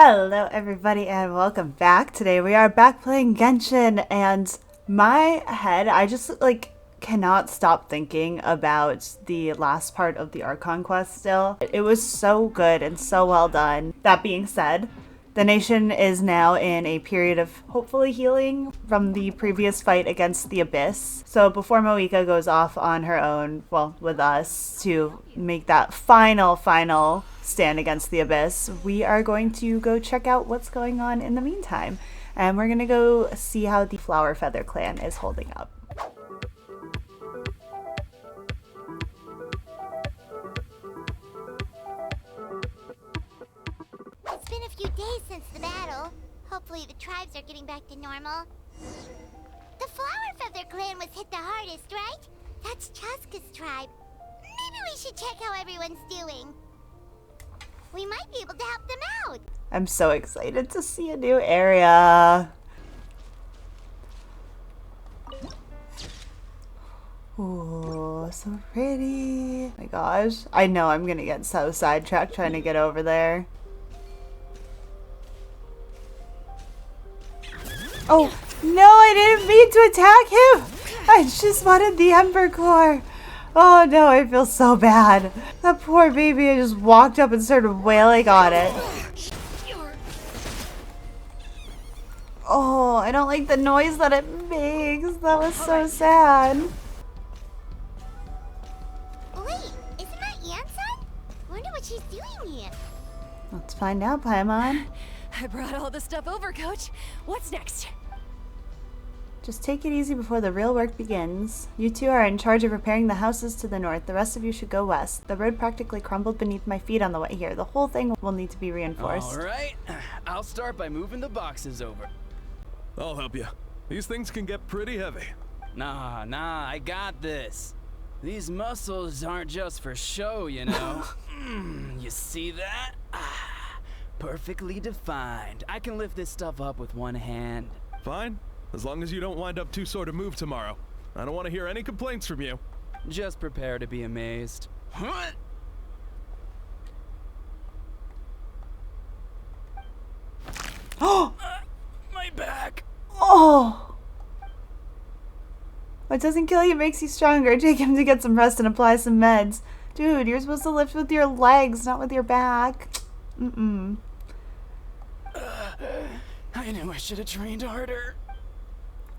Hello everybody and welcome back. Today we are back playing Genshin and my head, I just cannot stop thinking about the last part of the Archon quest still. It was so good and so well done. That being said, the nation is now in a period of hopefully healing from the previous fight against the Abyss. So before Moika goes off on her own, well, with us, to make that final stand against the Abyss, we are going to go check out what's going on in the meantime. And we're going to go see how the Flower Feather clan is holding up. It's been a few days since the battle. Hopefully the tribes are getting back to normal. The Flower Feather clan was hit the hardest, right? That's Chaska's tribe. Maybe we should check how everyone's doing. We might be able to help them out. I'm so excited to see a new area. Ooh, so pretty. Oh my gosh. I know I'm gonna get so sidetracked trying to get over there. Oh, no, I didn't mean to attack him. I just wanted the Ember Core. Oh no, I feel so bad. That poor baby, I just walked up and started wailing on it. Oh, I don't like the noise that it makes. That was so sad. Wait, isn't that Iansan? Wonder what she's doing here. Let's find out, Paimon. I brought all the stuff over, Coach. What's next? Just take it easy before the real work begins. You two are in charge of repairing the houses to the north. The rest of you should go west. The road practically crumbled beneath my feet on the way here. The whole thing will need to be reinforced. Alright, I'll start by moving the boxes over. I'll help you. These things can get pretty heavy. Nah, I got this. These muscles aren't just for show, you know. You see that? Perfectly defined. I can lift this stuff up with one hand. Fine, as long as you don't wind up too sore to move tomorrow. I don't want to hear any complaints from you. Just prepare to be amazed. Oh! My back! Oh! What doesn't kill you makes you stronger. Take him to get some rest and apply some meds. Dude, you're supposed to lift with your legs, not with your back. I knew I should have trained harder.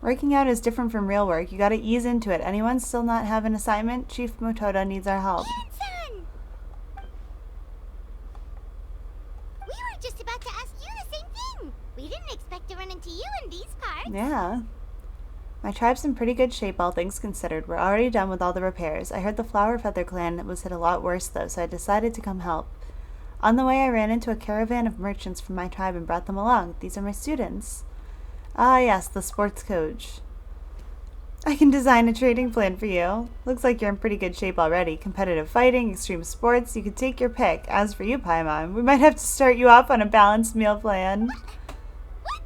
Working out is different from real work. You gotta ease into it. Anyone still not have an assignment? Chief Motoda needs our help. Iansan! We were just about to ask you the same thing. We didn't expect to run into you in these parts. Yeah. My tribe's in pretty good shape, all things considered. We're already done with all the repairs. I heard the Flower Feather clan was hit a lot worse, though, so I decided to come help. On the way, I ran into a caravan of merchants from my tribe and brought them along. These are my students. Ah, yes, the sports coach. I can design a training plan for you. Looks like you're in pretty good shape already. Competitive fighting, extreme sports, you could take your pick. As for you, Paimon, we might have to start you off on a balanced meal plan. What?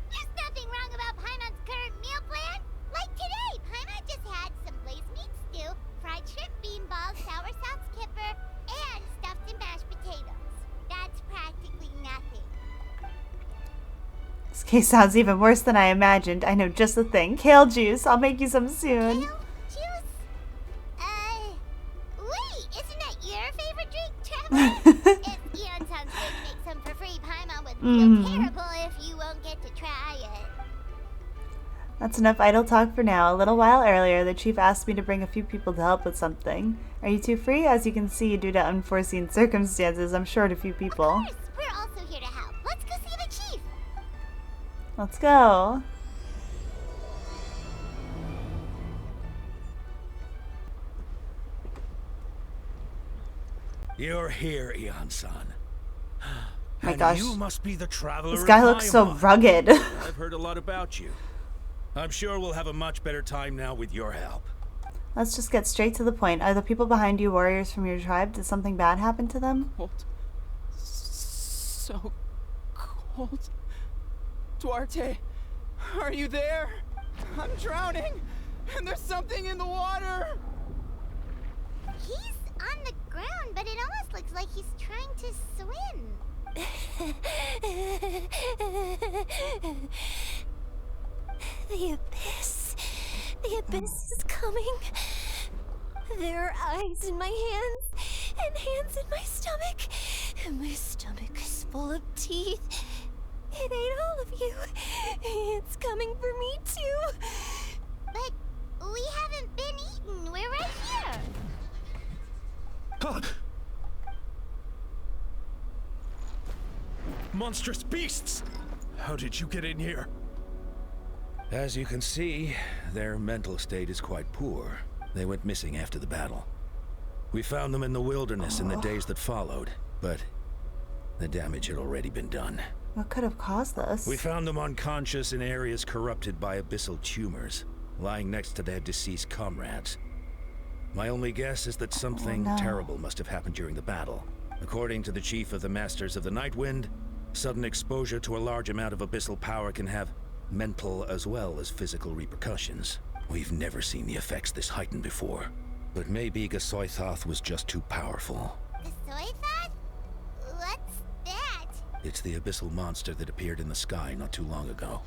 There's nothing wrong about Paimon's current meal plan. Like today, Paimon just had some glazed meat stew, fried shrimp bean balls, sour sauce kipper, and stuffed and mashed potatoes. That's practically nothing. This case sounds even worse than I imagined. I know just the thing. Kale juice. I'll make you some soon. Kale juice? Wait, isn't that your favorite drink, Trevor? If Iansan's going to make some for free, Paimon would feel terrible if you won't get to try it. That's enough idle talk for now. A little while earlier, the chief asked me to bring a few people to help with something. Are you two free? As you can see, due to unforeseen circumstances, I'm short a few people. Of course, we're also here to help. Let's go see the chief. Let's go. You're here, Iansan. My And gosh. you must be the traveler. This guy of looks so Paimon. rugged. I've heard a lot about you. I'm sure we'll have a much better time now with your help. Let's just get straight to the point. Are the people behind you warriors from your tribe? Did something bad happen to them? Cold. So cold. Duarte, are you there? I'm drowning, and there's something in the water. He's on the ground, but it almost looks like he's trying to swim. The abyss. The abyss is coming. There are eyes in my hands, and hands in my stomach. And my stomach is full of teeth. It ate all of you. It's coming for me too. But we haven't been eaten. We're right here. Huh. Monstrous beasts! How did you get in here? As you can see, their mental state is quite poor. They went missing after the battle. We found them in the wilderness in the days that followed, but the damage had already been done. What could have caused this? We found them unconscious in areas corrupted by abyssal tumors, lying next to their deceased comrades. My only guess is that something terrible must have happened during the battle. According to the chief of the Masters of the Nightwind, sudden exposure to a large amount of abyssal power can have mental as well as physical repercussions. We've never seen the effects this heightened before, but maybe Gasoithoth was just too powerful. The soy thought? What's that? It's the abyssal monster that appeared in the sky not too long ago.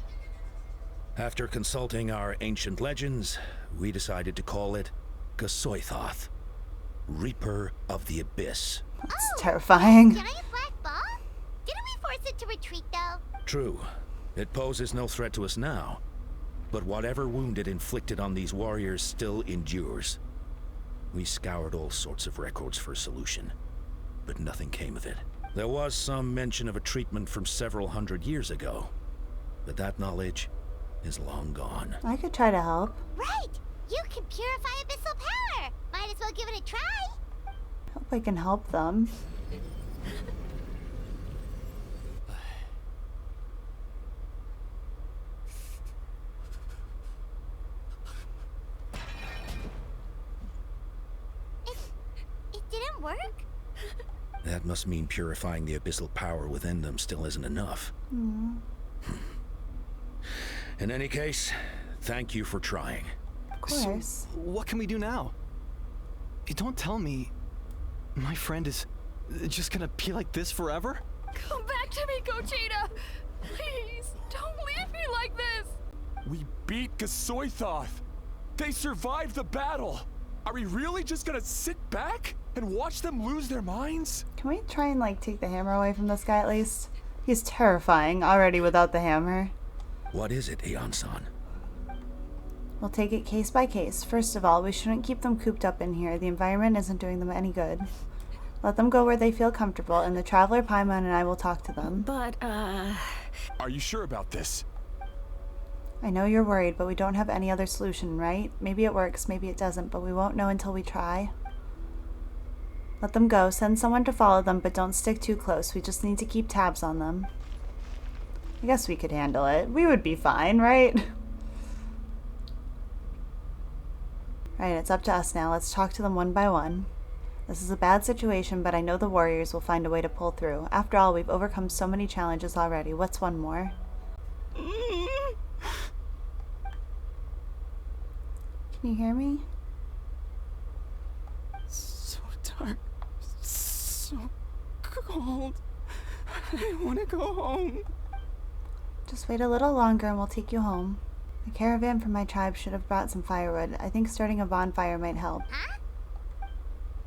After consulting our ancient legends, we decided to call it Gasoithoth, Reaper of the Abyss. That's terrifying. Giant black ball? Didn't we force it to retreat though? True. It poses no threat to us now, but whatever wound it inflicted on these warriors still endures. We scoured all sorts of records for a solution, but nothing came of it. There was some mention of a treatment from several hundred years ago, but that knowledge is long gone. I could try to help. Right! You can purify abyssal power! Might as well give it a try! Hope I can help them. It didn't work? That must mean purifying the abyssal power within them still isn't enough. In any case, thank you for trying. Of course. So, what can we do now? You don't tell me my friend is just gonna be like this forever? Come back to me, Gogeta! Please, don't leave me like this! We beat Gasoithoth! They survived the battle! Are we really just gonna sit back and watch them lose their minds? Can we try and like take the hammer away from this guy at least? He's terrifying already without the hammer. What is it, Iansan? We'll take it case by case. First of all, we shouldn't keep them cooped up in here. The environment isn't doing them any good. Let them go where they feel comfortable, and the Traveler Paimon and I will talk to them. But, Are you sure about this? I know you're worried, but we don't have any other solution, right? Maybe it works, maybe it doesn't, but we won't know until we try. Let them go. Send someone to follow them, but don't stick too close. We just need to keep tabs on them. I guess we could handle it. We would be fine, right? Right, it's up to us now. Let's talk to them one by one. This is a bad situation, but I know the warriors will find a way to pull through. After all, we've overcome so many challenges already. What's one more? Can you hear me? So dark. So cold. I want to go home. Just wait a little longer and we'll take you home. The caravan from my tribe should have brought some firewood. I think starting a bonfire might help. Huh?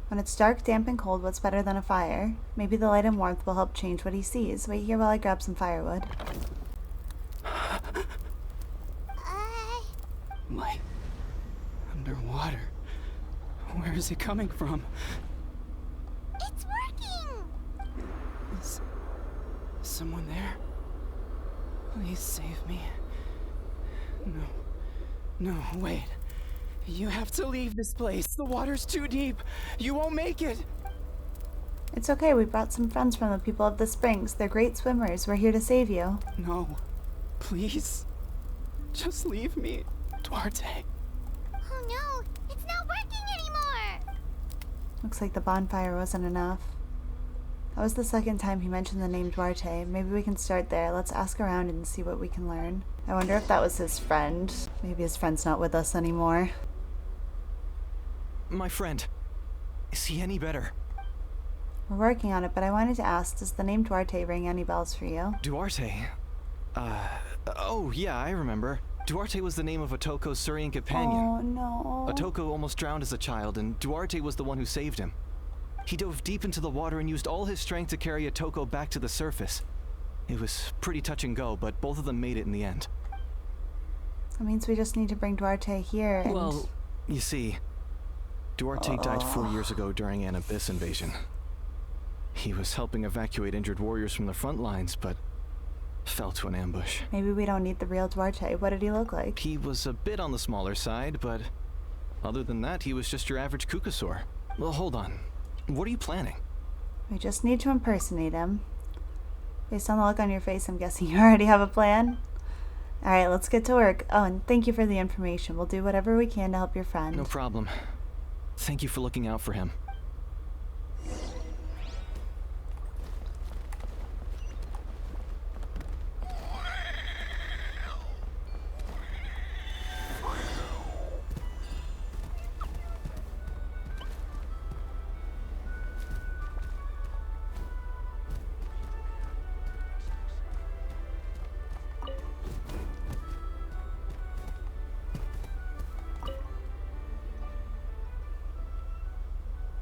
When it's dark, damp, and cold, what's better than a fire? Maybe the light and warmth will help change what he sees. Wait here while I grab some firewood. Light. Underwater. Where is it coming from? It's working! Is someone there? Please save me. No, wait. You have to leave this place. The water's too deep. You won't make it. It's okay, we brought some friends from the people of the springs. They're great swimmers. We're here to save you. No. Please. Just leave me, Duarte. Oh no, it's not working anymore! Looks like the bonfire wasn't enough. That was the second time he mentioned the name Duarte. Maybe we can start there. Let's ask around and see what we can learn. I wonder if that was his friend. Maybe his friend's not with us anymore. My friend. Is he any better? We're working on it, but I wanted to ask, does the name Duarte ring any bells for you? Duarte? Oh yeah, I remember. Duarte was the name of Otoko's Surian companion. Oh, no. Otoko almost drowned as a child, and Duarte was the one who saved him. He dove deep into the water and used all his strength to carry Otoko back to the surface. It was pretty touch and go, but both of them made it in the end. That means we just need to bring Duarte here and... Well, you see, Duarte died 4 years ago during an Abyss invasion. He was helping evacuate injured warriors from the front lines, but fell to an ambush. Maybe we don't need the real Duarte. What did he look like? He was a bit on the smaller side, but other than that, he was just your average Kukasaur. Well, hold on. What are you planning? We just need to impersonate him. Based on the look on your face, I'm guessing you already have a plan? Alright, let's get to work. Oh, and thank you for the information. We'll do whatever we can to help your friend. No problem. Thank you for looking out for him.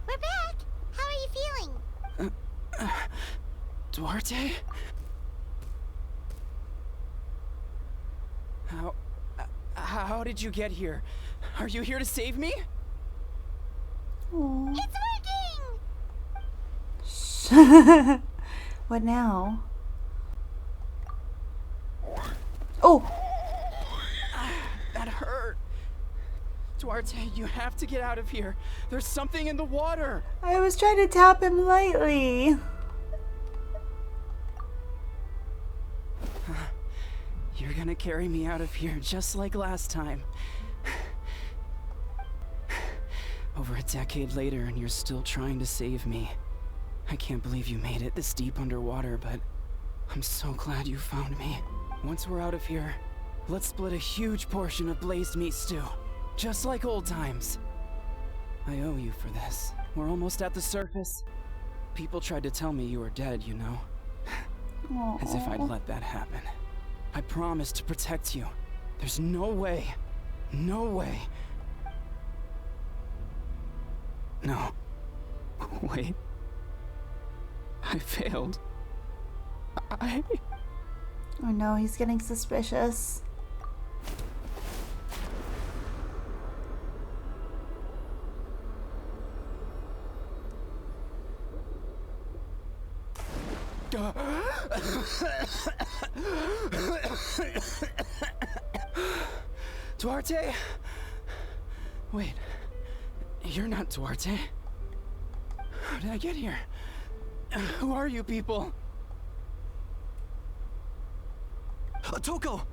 We're back! How are you feeling? Duarte? How did you get here? Are you here to save me? Aww. It's working! What now? Oh! That hurt. Duarte, you have to get out of here. There's something in the water. I was trying to tap him lightly. You're gonna carry me out of here just like last time. Over a decade later and you're still trying to save me. I can't believe you made it this deep underwater, but I'm so glad you found me. Once we're out of here, let's split a huge portion of blazed meat stew. Just like old times. I owe you for this. We're almost at the surface. People tried to tell me you were dead, you know. As if I'd let that happen. I promised to protect you. There's no way. No way. No. Wait. I failed. Oh no, he's getting suspicious. Duarte? Wait, you're not Duarte. How did I get here? Who are you people? Otoko!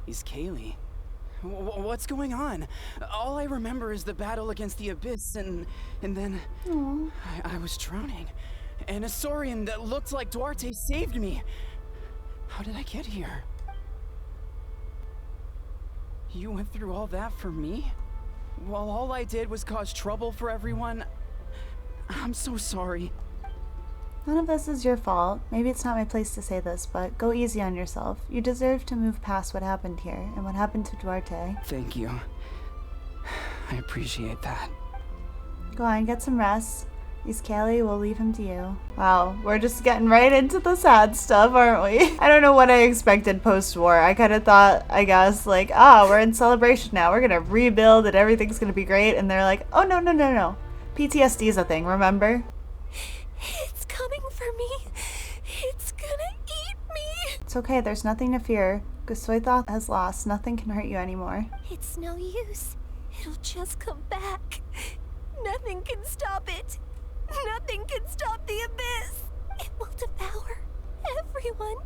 He's Kaylee. What's going on? All I remember is the battle against the Abyss and then I was drowning. And a Saurian that looked like Duarte saved me. How did I get here? You went through all that for me? While all I did was cause trouble for everyone? I'm so sorry. None of this is your fault. Maybe it's not my place to say this, but go easy on yourself. You deserve to move past what happened here and what happened to Duarte. Thank you. I appreciate that. Go on, get some rest. These Callie, we'll leave him to you. Wow, we're just getting right into the sad stuff, aren't we? I don't know what I expected post-war. I kind of thought, I guess, like, we're in celebration now. We're gonna rebuild and everything's gonna be great. And they're like, oh, no, no, no, no. PTSD is a thing, remember? It's coming for me. It's gonna eat me. It's okay, there's nothing to fear. Gusoithoth has lost. Nothing can hurt you anymore. It's no use. It'll just come back. Nothing can stop it. Nothing can stop the Abyss. It will devour everyone.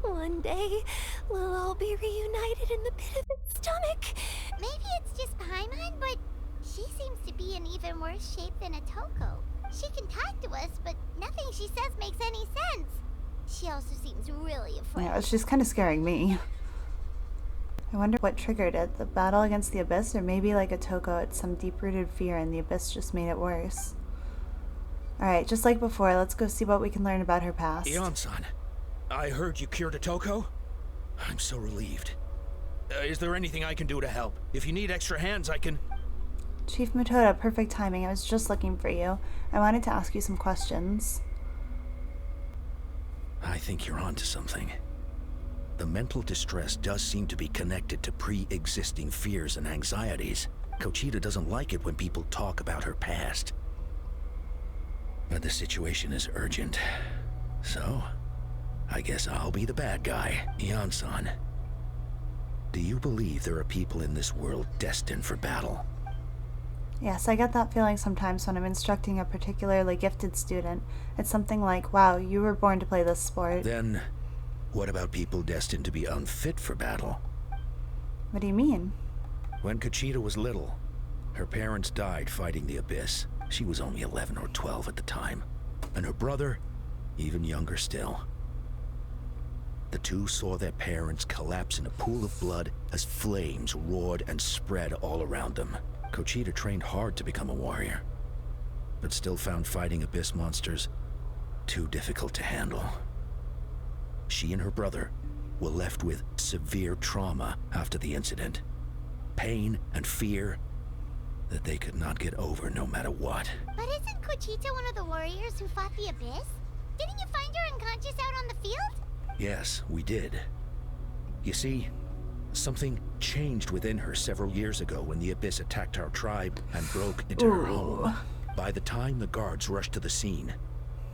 One day, we'll all be reunited in the pit of its stomach. Maybe it's just Paimon, but she seems to be in even worse shape than Otoko. She can talk to us, but nothing she says makes any sense. She also seems really afraid. Yeah, she's kind of scaring me. I wonder what triggered it. The battle against the Abyss, or maybe like Otoko, it's some deep-rooted fear and the Abyss just made it worse. Alright, just like before, let's go see what we can learn about her past. Iansan, I heard you cured Atoko? I'm so relieved. Is there anything I can do to help? If you need extra hands, I can... Chief Matoda, perfect timing. I was just looking for you. I wanted to ask you some questions. I think you're onto something. The mental distress does seem to be connected to pre-existing fears and anxieties. Kochita doesn't like it when people talk about her past. But the situation is urgent. So, I guess I'll be the bad guy, Iansan. Do you believe there are people in this world destined for battle? Yes, I get that feeling sometimes when I'm instructing a particularly gifted student. It's something like, wow, you were born to play this sport. Then, what about people destined to be unfit for battle? What do you mean? When Kochita was little, her parents died fighting the Abyss. She was only 11 or 12 at the time. And her brother, even younger still. The two saw their parents collapse in a pool of blood as flames roared and spread all around them. Kochita trained hard to become a warrior, but still found fighting Abyss monsters too difficult to handle. She and her brother were left with severe trauma after the incident. Pain and fear that they could not get over no matter what. But isn't Kochita one of the warriors who fought the Abyss? Didn't you find her unconscious out on the field? Yes, we did. You see, something changed within her several years ago when the Abyss attacked our tribe and broke into her home. By the time the guards rushed to the scene,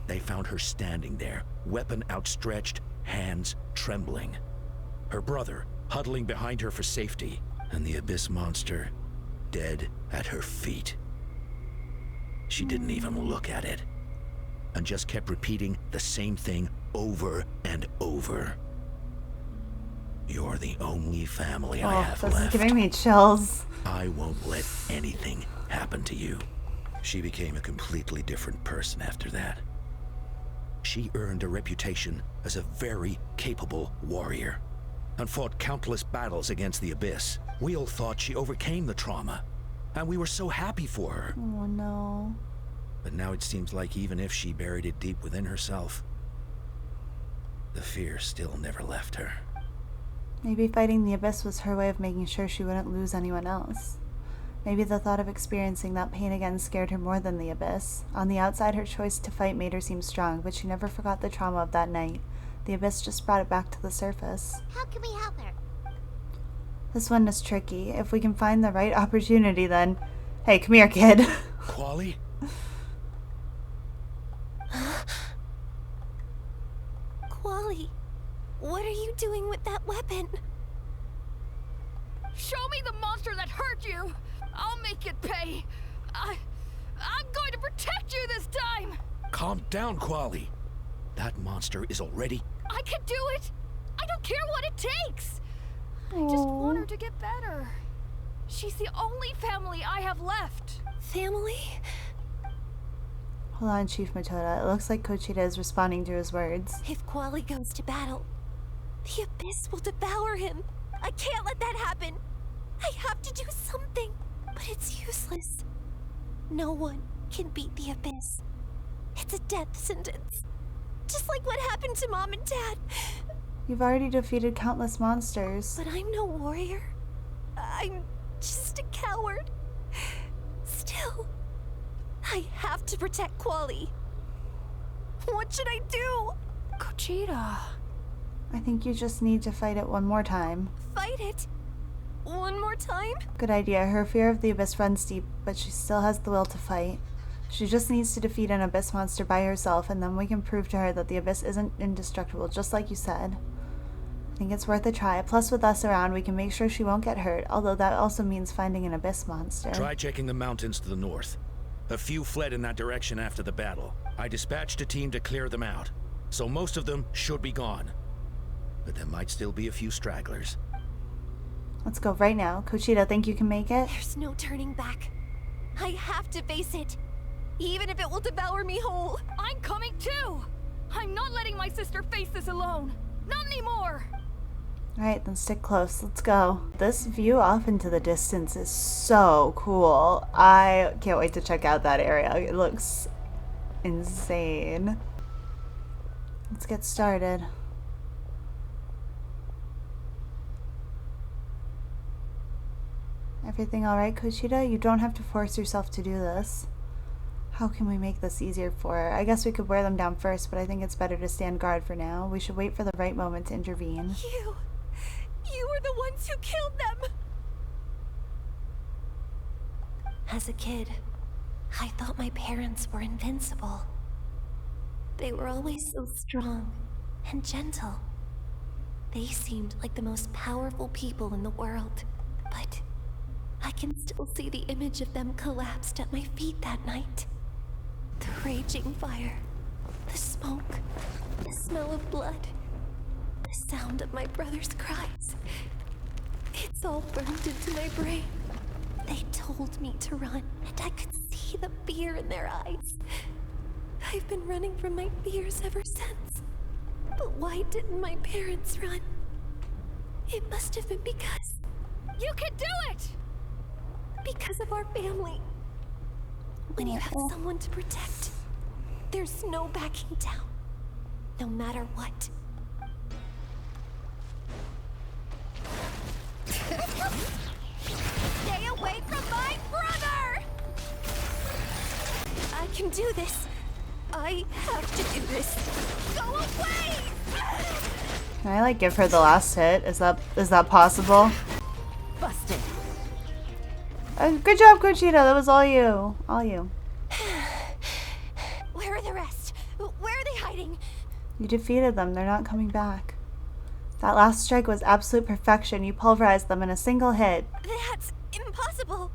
they found her standing there, weapon outstretched, hands trembling. Her brother huddling behind her for safety, and the Abyss monster dead at her feet. She didn't even look at it, and just kept repeating the same thing over and over. You're the only family I have this left. is giving me chills. I won't let anything happen to you. She became a completely different person after that. She earned a reputation as a very capable warrior and fought countless battles against the Abyss. We all thought she overcame the trauma, and we were so happy for her. Oh no. But now it seems like even if she buried it deep within herself, the fear still never left her. Maybe fighting the Abyss was her way of making sure she wouldn't lose anyone else. Maybe the thought of experiencing that pain again scared her more than the Abyss. On the outside, her choice to fight made her seem strong, but she never forgot the trauma of that night. The Abyss just brought it back to the surface. How can we help her? This one is tricky. If we can find the right opportunity, then... Hey, come here, kid. Quali? Quali, what are you doing with that weapon? Show me the monster that hurt you! I'll make it pay! I'm going to protect you this time! Calm down, Quali. That monster is already... I can do it! I don't care what it takes! I just want her to get better. She's the only family I have left. Family? Hold on, Chief Matoda. It looks like Kochita is responding to his words. If Quali goes to battle, the Abyss will devour him. I can't let that happen. I have to do something, but it's useless. No one can beat the Abyss. It's a death sentence. Just like what happened to Mom and Dad. You've already defeated countless monsters. But I'm no warrior. I'm just a coward. Still, I have to protect Quali. What should I do? Kochita. I think you just need to fight it one more time. Fight it? One more time? Good idea. Her fear of the Abyss runs deep, but she still has the will to fight. She just needs to defeat an Abyss monster by herself, and then we can prove to her that the Abyss isn't indestructible, just like you said. I think it's worth a try. Plus, with us around, we can make sure she won't get hurt, although that also means finding an Abyss monster. Try checking the mountains to the north. A few fled in that direction after the battle. I dispatched a team to clear them out, so most of them should be gone. But there might still be a few stragglers. Let's go right now. Kochita, think you can make it? There's no turning back. I have to face it, even if it will devour me whole. I'm coming too! I'm not letting my sister face this alone. Not anymore! Alright, then stick close. Let's go. This view off into the distance is so cool. I can't wait to check out that area. It looks insane. Let's get started. Everything alright, Kuchita? You don't have to force yourself to do this. How can we make this easier for her? I guess we could wear them down first, but I think it's better to stand guard for now. We should wait for the right moment to intervene. You were the ones who killed them! As a kid, I thought my parents were invincible. They were always so strong and gentle. They seemed like the most powerful people in the world, but I can still see the image of them collapsed at my feet that night. The raging fire, the smoke, the smell of blood, the sound of my brother's cries. It's all burned into my brain. They told me to run, and I could see the fear in their eyes. I've been running from my fears ever since. But why didn't my parents run? It must have been because... You can do it! Because of our family. When you have someone to protect, there's no backing down, no matter what. Stay away from my brother! I can do this. I have to do this. Go away! Can I like give her the last hit? Is that possible? Busted. Good job, Kuchita. That was all you. All you. Where are the rest? Where are they hiding? You defeated them. They're not coming back. That last strike was absolute perfection. You pulverized them in a single hit. That's impossible.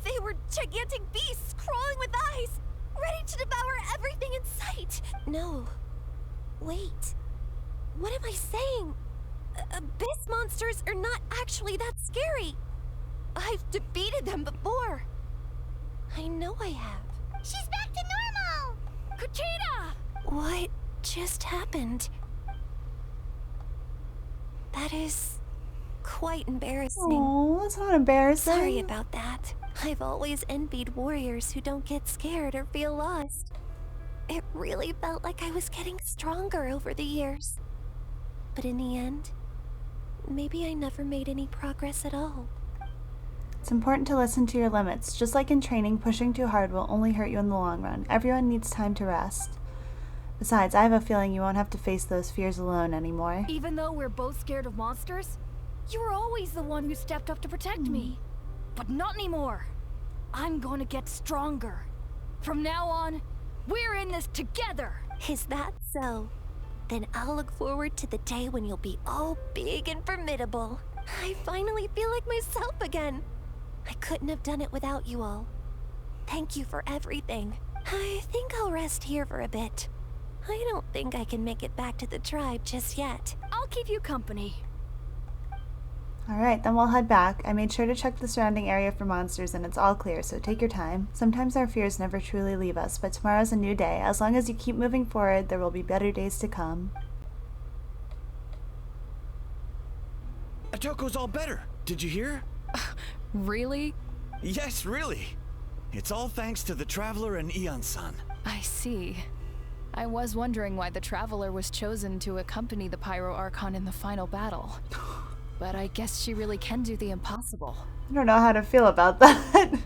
They were gigantic beasts crawling with eyes, ready to devour everything in sight. No. Wait. What am I saying? Abyss monsters are not actually that scary. I've defeated them before. I know I have. She's back to normal! Kuchita! What just happened? That is quite embarrassing. Oh, that's not embarrassing. Sorry about that. I've always envied warriors who don't get scared or feel lost. It really felt like I was getting stronger over the years. But in the end, maybe I never made any progress at all. It's important to listen to your limits. Just like in training, pushing too hard will only hurt you in the long run. Everyone needs time to rest. Besides, I have a feeling you won't have to face those fears alone anymore. Even though we're both scared of monsters, you were always the one who stepped up to protect me. But not anymore. I'm going to get stronger. From now on, we're in this together. Is that so? Then I'll look forward to the day when you'll be all big and formidable. I finally feel like myself again. I couldn't have done it without you all. Thank you for everything. I think I'll rest here for a bit. I don't think I can make it back to the tribe just yet. I'll keep you company. Alright, then we'll head back. I made sure to check the surrounding area for monsters and it's all clear, so take your time. Sometimes our fears never truly leave us, but tomorrow's a new day. As long as you keep moving forward, there will be better days to come. Atoko's all better. Did you hear? Really? Yes, really. It's all thanks to the Traveler and Iansan. I see. I was wondering why the Traveler was chosen to accompany the Pyro Archon in the final battle. But I guess she really can do the impossible. I don't know how to feel about that.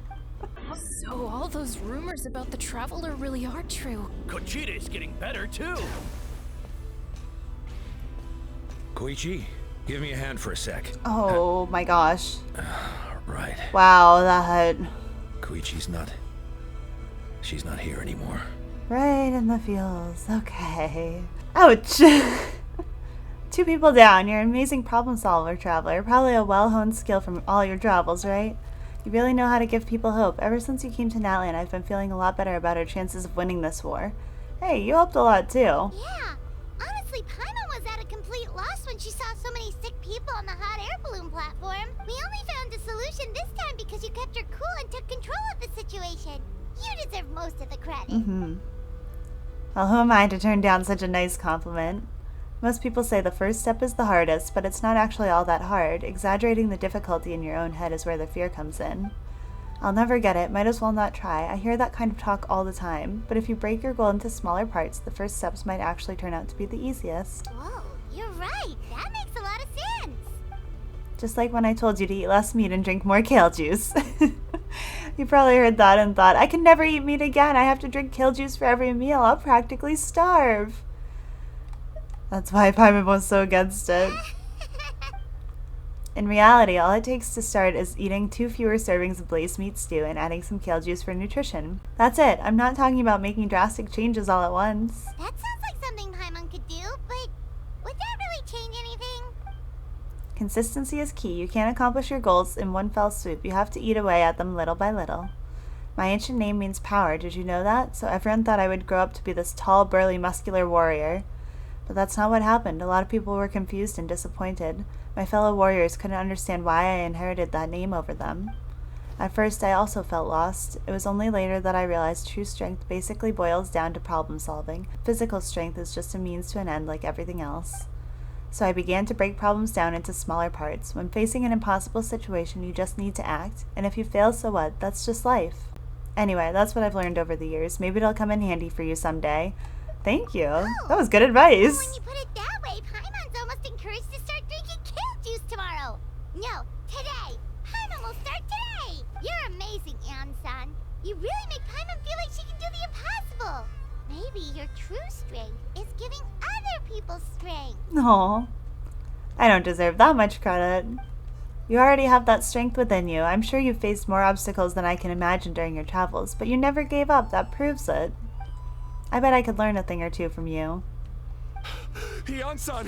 So all those rumors about the Traveler really are true. Kuchita's getting better too. Koichi, give me a hand for a sec. Oh my gosh. Right. Wow, that... Koichi's not... She's not here anymore. Right in the feels. Okay. Ouch. 2 people down. You're an amazing problem solver, Traveler. Probably a well-honed skill from all your travels, right? You really know how to give people hope. Ever since you came to Natlan, I've been feeling a lot better about our chances of winning this war. Hey, you helped a lot too. Yeah. Honestly, Paimon was at a complete loss when she saw so many sick people on the hot air balloon platform. We only found a solution this time because you kept your cool and took control of the situation. You deserve most of the credit. Well, who am I to turn down such a nice compliment? Most people say the first step is the hardest, but it's not actually all that hard. Exaggerating the difficulty in your own head is where the fear comes in. I'll never get it. Might as well not try. I hear that kind of talk all the time. But if you break your goal into smaller parts, the first steps might actually turn out to be the easiest. Whoa, you're right. That makes a lot of sense. Just like when I told you to eat less meat and drink more kale juice. You probably heard that and thought, I can never eat meat again. I have to drink kale juice for every meal. I'll practically starve. That's why Paimon was so against it. In reality, all it takes to start is eating 2 fewer servings of glazed meat stew and adding some kale juice for nutrition. That's it. I'm not talking about making drastic changes all at once. That sounds like something Paimon could do, but would that really change anything? Consistency is key. You can't accomplish your goals in one fell swoop. You have to eat away at them little by little. My ancient name means power. Did you know that? So everyone thought I would grow up to be this tall, burly, muscular warrior. But that's not what happened. A lot of people were confused and disappointed. My fellow warriors couldn't understand why I inherited that name over them. At first, I also felt lost. It was only later that I realized true strength basically boils down to problem solving. Physical strength is just a means to an end like everything else. So I began to break problems down into smaller parts. When facing an impossible situation, you just need to act. And if you fail, so what? That's just life. Anyway, that's what I've learned over the years. Maybe it'll come in handy for you someday. Thank you. That was good advice. When you put it that way, Paimon's almost encouraged to start drinking kale juice tomorrow. No, today. Paimon will start today. You're amazing, Iansan. You really make Paimon feel like she can do the impossible. Maybe your true strength is giving other people strength. Aw. I don't deserve that much credit. You already have that strength within you. I'm sure you've faced more obstacles than I can imagine during your travels, but you never gave up. That proves it. I bet I could learn a thing or two from you. Iansan,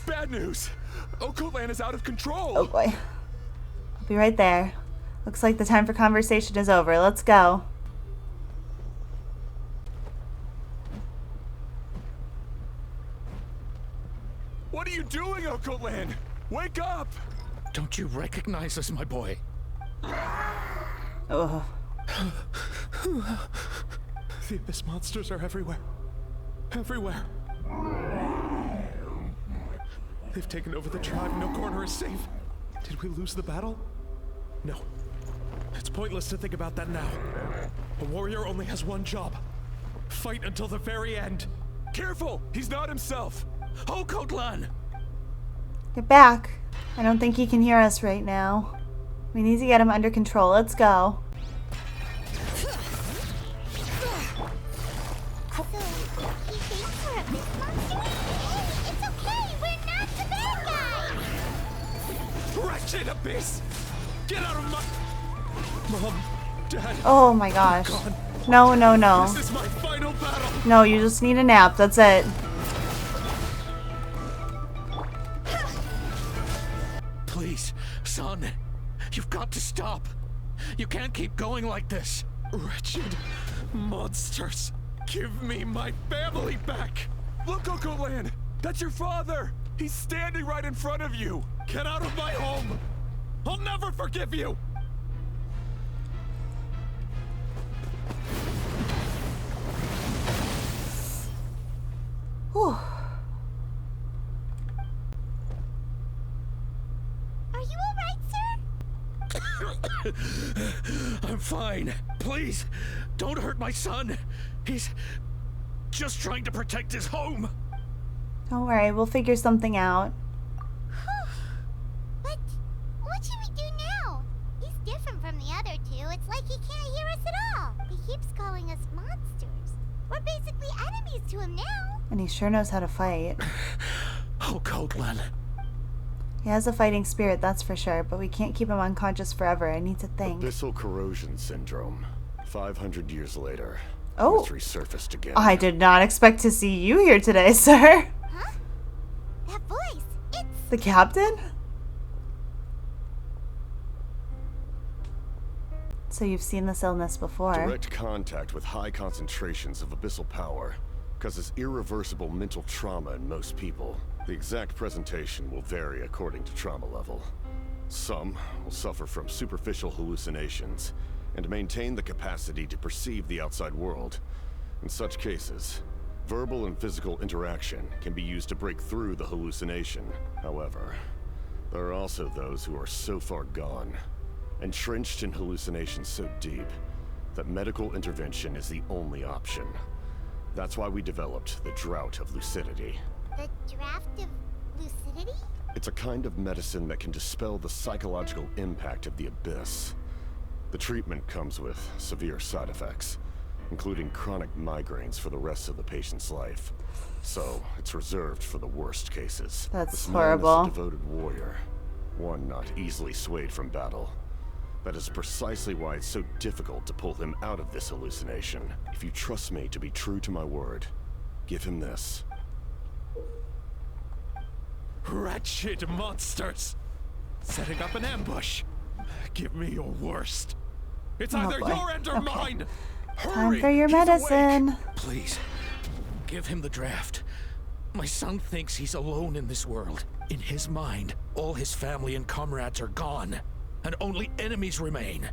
bad news. Occult Land is out of control. Oh boy. I'll be right there. Looks like the time for conversation is over. Let's go. What are you doing, Occult Land? Wake up! Don't you recognize us, my boy? Oh. The Abyss monsters are everywhere. Everywhere. They've taken over the tribe. No corner is safe. Did we lose the battle? No. It's pointless to think about that now. A warrior only has one job. Fight until the very end. Careful! He's not himself! Occult Land! Get back. I don't think he can hear us right now. We need to get him under control. Let's go. So, he thinks we're Abyss monsters? Hey, it's okay! We're not the bad guys! Wretched Abyss! Get out of my... Mom, Dad... Oh my gosh. God. No, no, no. This is my final battle! No, you just need a nap. That's it. Please, son. You've got to stop. You can't keep going like this. Wretched monsters! Give me my family back! Look, Occult Land! That's your father! He's standing right in front of you! Get out of my home! I'll never forgive you! Whew. Are you alright, sir? I'm fine. Please, don't hurt my son. He's just trying to protect his home. Don't worry, we'll figure something out. But what should we do now? He's different from the other two. It's like he can't hear us at all. He keeps calling us monsters. We're basically enemies to him now. And he sure knows how to fight. Oh, Cotlan. He has a fighting spirit, that's for sure, but we can't keep him unconscious forever. I need to think. Abyssal corrosion syndrome. 500 years later. Oh. It's resurfaced again. I did not expect to see you here today, sir. Huh? That voice, it's... The captain? So you've seen this illness before. Direct contact with high concentrations of abyssal power causes irreversible mental trauma in most people. The exact presentation will vary according to trauma level. Some will suffer from superficial hallucinations and maintain the capacity to perceive the outside world. In such cases, verbal and physical interaction can be used to break through the hallucination. However, there are also those who are so far gone, entrenched in hallucinations so deep that medical intervention is the only option. That's why we developed the Drought of Lucidity. The Draft of Lucidity? It's a kind of medicine that can dispel the psychological impact of the Abyss. The treatment comes with severe side effects, including chronic migraines for the rest of the patient's life. So, it's reserved for the worst cases. That's this horrible. Man is a devoted warrior, one not easily swayed from battle. That is precisely why it's so difficult to pull him out of this hallucination. If you trust me to be true to my word, give him this. Wretched monsters! Setting up an ambush! Give me your worst! It's either boy. your end or Okay. mine! Time Hurry! for your He's awake. medicine. Please, give him the draft. My son thinks he's alone in this world. In his mind, all his family and comrades are gone, and only enemies remain.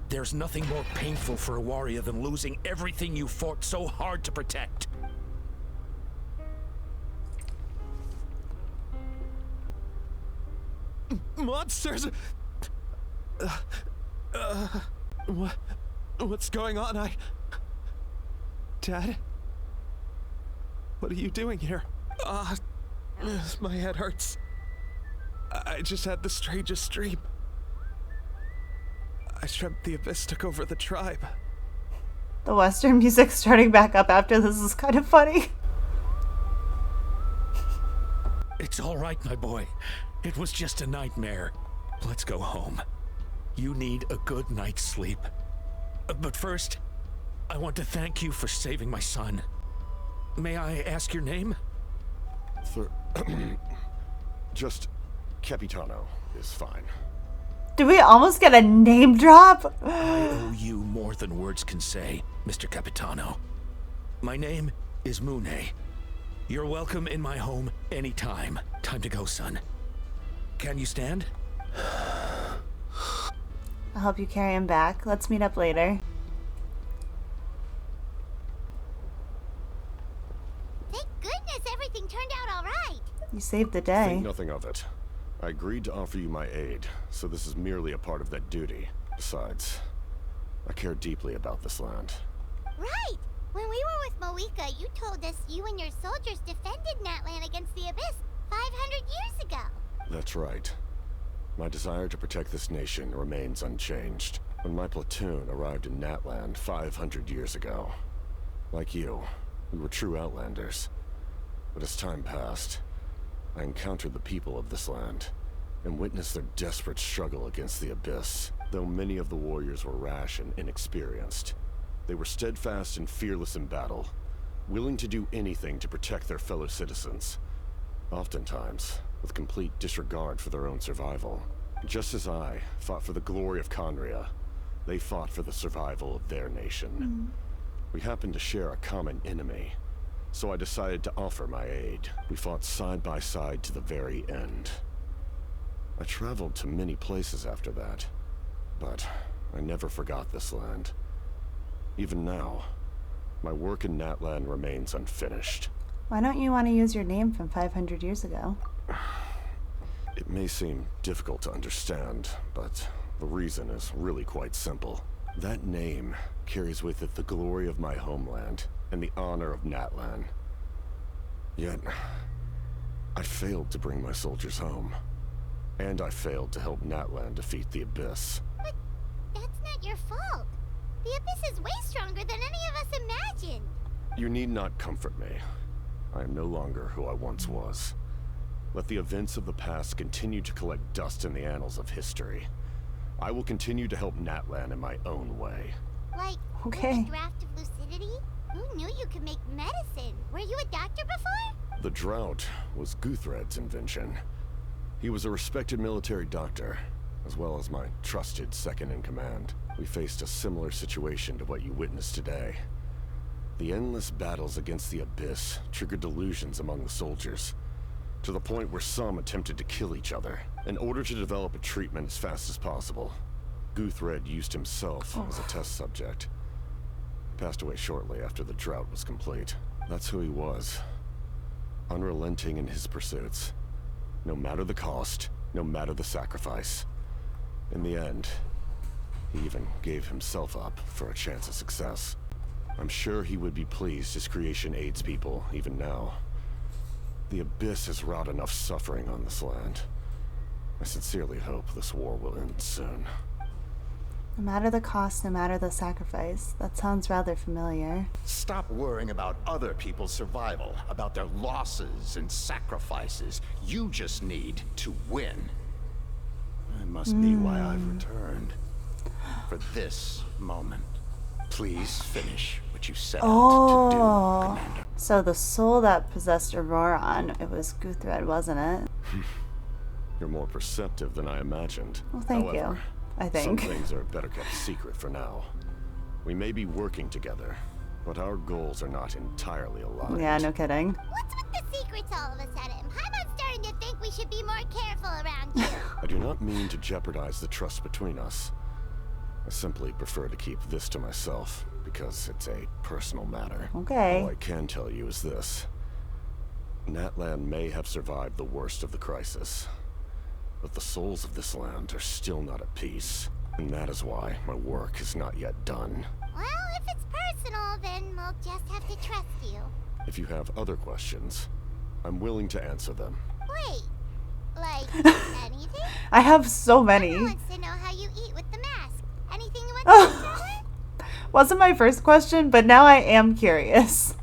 There's nothing more painful for a warrior than losing everything you fought so hard to protect. Monsters! What's going on? Dad? What are you doing here? My head hurts. I just had the strangest dream. I dreamt the Abyss took over the tribe. The Western music starting back up after this is kind of funny. It's all right, my boy. It was just a nightmare. Let's go home. You need a good night's sleep. But first, I want to thank you for saving my son. May I ask your name? Just Capitano is fine. Did we almost get a name drop? I owe you more than words can say, Mr. Capitano. My name is Mune. You're welcome in my home anytime. Time to go, son. Can you stand? I'll help you carry him back. Let's meet up later. Thank goodness everything turned out all right. You saved the day. Think nothing of it. I agreed to offer you my aid, so this is merely a part of that duty. Besides, I care deeply about this land. Right! When we were with Moika, you told us you and your soldiers defended Natlan against the Abyss 500 years ago. That's right. My desire to protect this nation remains unchanged. When my platoon arrived in Natlan 500 years ago, like you, we were true outlanders. But as time passed, I encountered the people of this land and witnessed their desperate struggle against the Abyss. Though many of the warriors were rash and inexperienced, they were steadfast and fearless in battle, willing to do anything to protect their fellow citizens, oftentimes with complete disregard for their own survival. Just as I fought for the glory of Conria, they fought for the survival of their nation. We happened to share a common enemy, so I decided to offer my aid. We fought side by side to the very end. I traveled to many places after that, but I never forgot this land. Even now, my work in Natlan remains unfinished. Why don't you want to use your name from 500 years ago? It may seem difficult to understand, but the reason is really quite simple. That name carries with it the glory of my homeland and the honor of Natlan. Yet, I failed to bring my soldiers home. And I failed to help Natlan defeat the Abyss. But that's not your fault. The Abyss is way stronger than any of us imagined. You need not comfort me. I am no longer who I once was. Let the events of the past continue to collect dust in the annals of history. I will continue to help Natlan in my own way. Like, Okay. with the Draft of Lucidity? Who knew you could make medicine? Were you a doctor before? The drought was Guthred's invention. He was a respected military doctor, as well as my trusted second-in-command. We faced a similar situation to what you witnessed today. The endless battles against the Abyss triggered delusions among the soldiers, to the point where some attempted to kill each other. In order to develop a treatment as fast as possible, Guthred used himself as a test subject. He passed away shortly after the drought was complete. That's who he was. Unrelenting in his pursuits. No matter the cost, no matter the sacrifice. In the end, He even gave himself up for a chance of success. I'm sure he would be pleased his creation aids people, even now. The Abyss has wrought enough suffering on this land. I sincerely hope this war will end soon. No matter the cost, no matter the sacrifice. That sounds rather familiar. Stop worrying about other people's survival, about their losses and sacrifices. You just need to win. That must be why I've returned. For this moment. Please finish what you set out to do, Commander. So the soul that possessed Auroron, it was Guthred, wasn't it? You're more perceptive than I imagined. Well, thank you, I think. Some things are better kept secret for now. We may be working together, but our goals are not entirely aligned. Yeah, no kidding. What's with the secrets all of a sudden? I'm starting to think we should be more careful around here. I do not mean to jeopardize the trust between us. I simply prefer to keep this to myself, because it's a personal matter. Okay. All I can tell you is this. Natlan may have survived the worst of the crisis, but the souls of this land are still not at peace, and that is why my work is not yet done. Well, if it's personal, then we'll just have to trust you. If you have other questions, I'm willing to answer them. Wait, like anything? I have so many. Everyone wants to know how you eat with the mask. Anything you want to tell? Wasn't my first question, but now I am curious.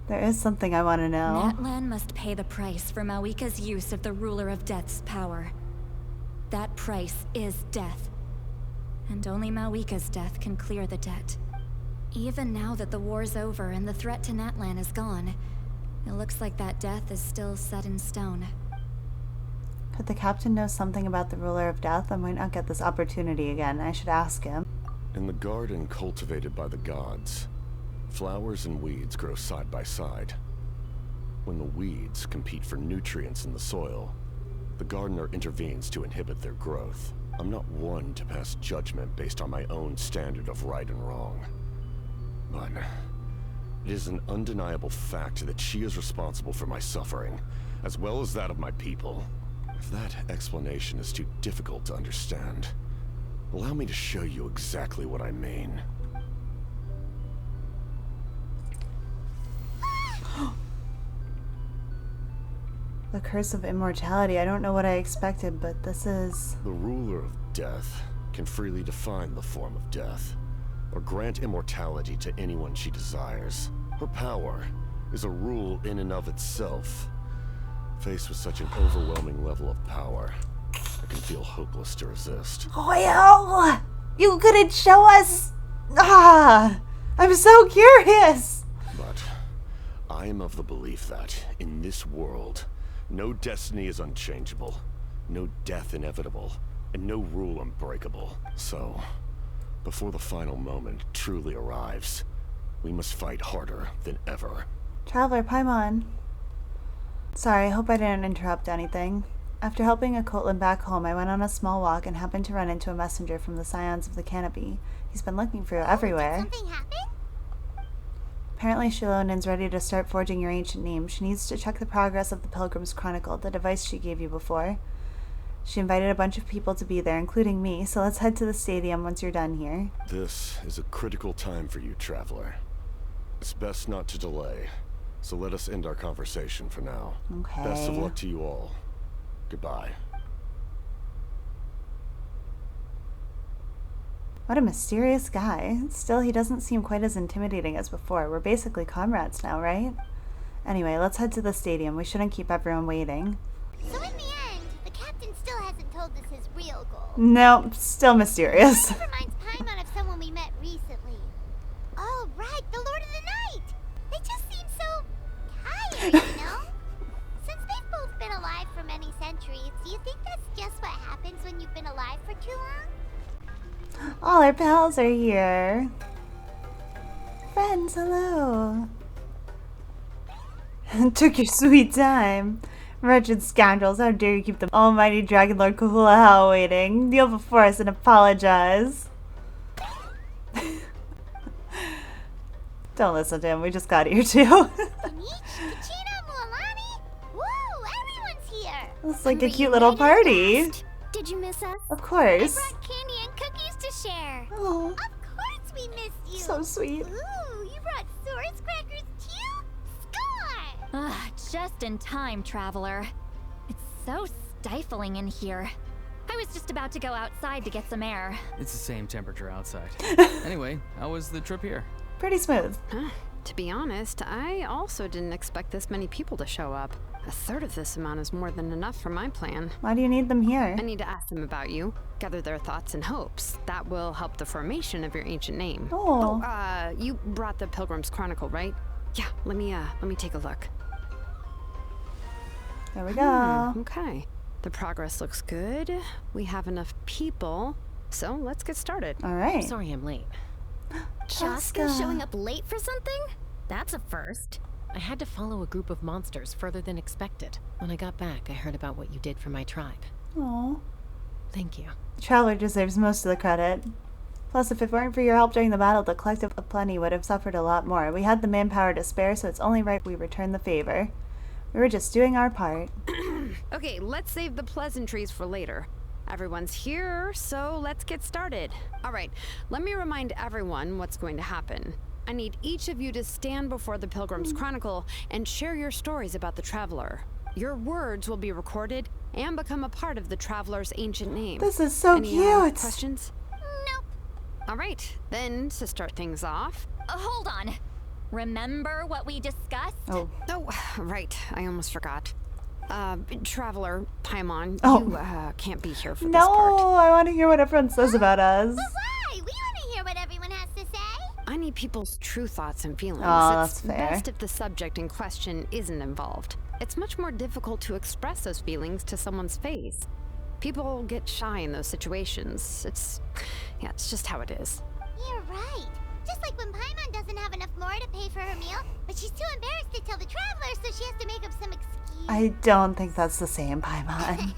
There is something I want to know. Natlan must pay the price for Mawika's use of the Ruler of Death's power. That price is death. And only Mawika's death can clear the debt. Even now that the war's over and the threat to Natlan is gone, it looks like that death is still set in stone. Could the captain know something about the Ruler of Death? I might not get this opportunity again. I should ask him. In the garden cultivated by the gods, flowers and weeds grow side by side. When the weeds compete for nutrients in the soil, the gardener intervenes to inhibit their growth. I'm not one to pass judgment based on my own standard of right and wrong. But it is an undeniable fact that she is responsible for my suffering, as well as that of my people. If that explanation is too difficult to understand, allow me to show you exactly what I mean. The curse of immortality. I don't know what I expected, but this is... The ruler of death can freely define the form of death, or grant immortality to anyone she desires. Her power is a rule in and of itself. Faced with such an overwhelming level of power, I can feel hopeless to resist. Well, you couldn't show us... I'm so curious! But I am of the belief that, in this world, no destiny is unchangeable, no death inevitable, and no rule unbreakable. So, before the final moment truly arrives, we must fight harder than ever. Traveler Paimon. Sorry, I hope I didn't interrupt anything. After helping a Kotlan back home, I went on a small walk and happened to run into a messenger from the Scions of the Canopy. He's been looking for you everywhere. Did something happen? Apparently Shilonin's ready to start forging your ancient name. She needs to check the progress of the Pilgrim's Chronicle, the device she gave you before. She invited a bunch of people to be there, including me, so let's head to the stadium once you're done here. This is a critical time for you, Traveler. It's best not to delay, so let us end our conversation for now. Okay. Best of luck to you all. Goodbye. What a mysterious guy. Still, he doesn't seem quite as intimidating as before. We're basically comrades now, right? Anyway, let's head to the stadium. We shouldn't keep everyone waiting. So in the end, the captain still hasn't told us his real goal. No, still mysterious. This reminds Paimon of someone we met recently. Oh, right, the Lord of the Night! They just seem so tired, you know? Since they've both been alive for many centuries, do you think that's just what happens when you've been alive for too long? All our pals are here. Friends, hello. Took your sweet time. Wretched scoundrels, how dare you keep the almighty Dragon Lord Kahula waiting. Kneel before us and apologize. Don't listen to him, we just got here too. Everyone's here. It's like a cute little party. Did you miss us? Of course. I brought candy and cookies Oh, Of course we missed you. so sweet. Ooh, you brought Source crackers too? Score! Ah, just in time, Traveler. It's so stifling in here. I was just about to go outside to get some air. It's the same temperature outside. Anyway, how was the trip here? Pretty smooth. To be honest, I also didn't expect this many people to show up. A third of this amount is more than enough for my plan. Why do you need them here? I need to ask them about you, gather their thoughts and hopes. That will help the formation of your ancient name. Oh. You brought the Pilgrim's Chronicle, right? Yeah, let me take a look. There we go. Okay. The progress looks good. We have enough people, so let's get started. All right. Sorry I'm late. Chaska showing up late for something? That's a first. I had to follow a group of monsters further than expected. When I got back, I heard about what you did for my tribe. Aw. Thank you. Traveler deserves most of the credit. Plus, if it weren't for your help during the battle, the Collective of Plenty would have suffered a lot more. We had the manpower to spare, so it's only right we return the favor. We were just doing our part. Okay, let's save the pleasantries for later. Everyone's here, so let's get started. All right, let me remind everyone what's going to happen. I need each of you to stand before the Pilgrim's Chronicle and share your stories about the Traveler. Your words will be recorded and become a part of the Traveler's ancient name. This is so cute. Questions? Nope. All right, then to start things off. Hold on. Remember what we discussed? Oh, right, I almost forgot. Traveler, Paimon, you can't be here for this no, part. I want to hear what everyone says about us. But why? We want to hear what everyone has to say. I need people's true thoughts and feelings. Oh, It's that's fair. best if the subject in question isn't involved. It's much more difficult to express those feelings to someone's face. People get shy in those situations. It's just how it is. You're right. Just like when Paimon doesn't have enough more to pay for her meal, but she's too embarrassed to tell the Traveler, so she has to make up some excuse. I don't think that's the same, Paimon.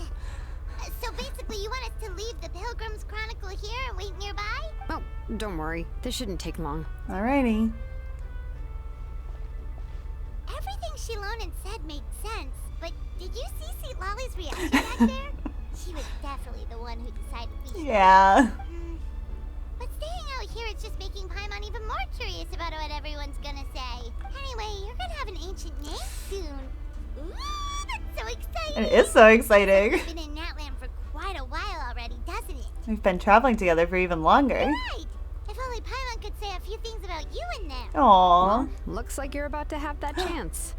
So basically, you want us to leave the Pilgrim's Chronicle here and wait nearby? Oh, don't worry. This shouldn't take long. Alrighty. Everything Shilonen said made sense, but did you see St. Lolly's reaction back there? She was definitely the one who decided we should. Yeah. But staying out here is just making Paimon even more curious about what everyone's gonna say. Anyway, you're gonna have an ancient name soon. Ooh, that's so exciting! It is so exciting. We've been in Natlan for quite a while already, doesn't it? We've been traveling together for even longer. Right! If only Paimon could say a few things about you in there. Aww. Well, looks like you're about to have that chance.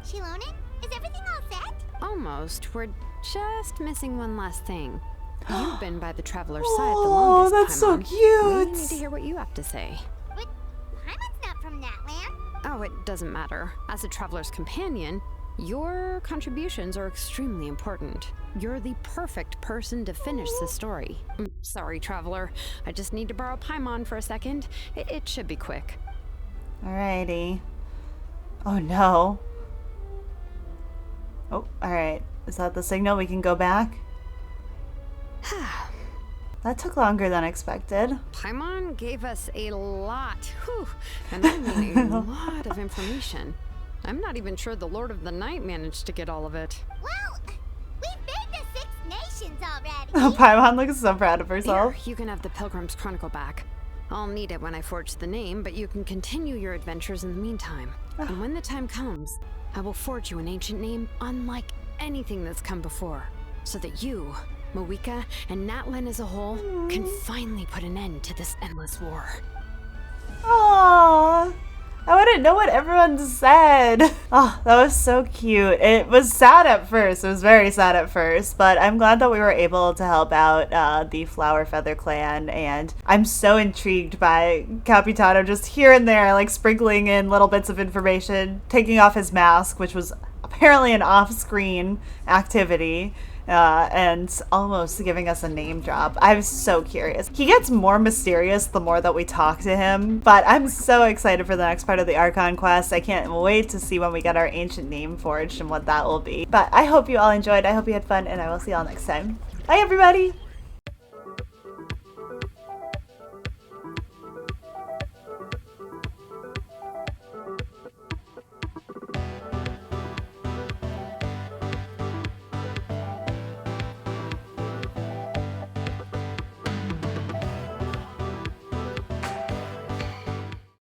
Shilonen, is everything all set? Almost. We're just missing one last thing. You've been by the Traveler's side the Oh, longest, that's so Paimon. cute. We need to hear what you have to say. But Paimon's not from Natlan. Oh, it doesn't matter. As a Traveler's companion, your contributions are extremely important. You're the perfect person to finish the story. Sorry, Traveler. I just need to borrow Paimon for a second. It should be quick. Alrighty. Oh no. Oh, alright. Is that the signal? We can go back? That took longer than expected. Paimon gave us a lot. Whew. And I mean a lot of information. I'm not even sure the Lord of the Night managed to get all of it. Well, we've been to 6 nations already. Oh, Paimon looks so proud of herself. Here, you can have the Pilgrim's Chronicle back. I'll need it when I forge the name, but you can continue your adventures in the meantime. And when the time comes, I will forge you an ancient name unlike anything that's come before, so that you, Mawika, and Natlan as a whole can finally put an end to this endless war. Aww. I wouldn't know what everyone said. Oh, that was so cute. It was sad at first. It was very sad at first, but I'm glad that we were able to help out the Flower Feather clan, and I'm so intrigued by Capitano just here and there, like sprinkling in little bits of information, taking off his mask, which was apparently an off-screen activity. And almost giving us a name drop. I'm so curious. He gets more mysterious the more that we talk to him, but I'm so excited for the next part of the Archon quest. I can't wait to see when we get our ancient name forged and what that will be. But I hope you all enjoyed. I hope you had fun, and I will see y'all next time. Bye, everybody!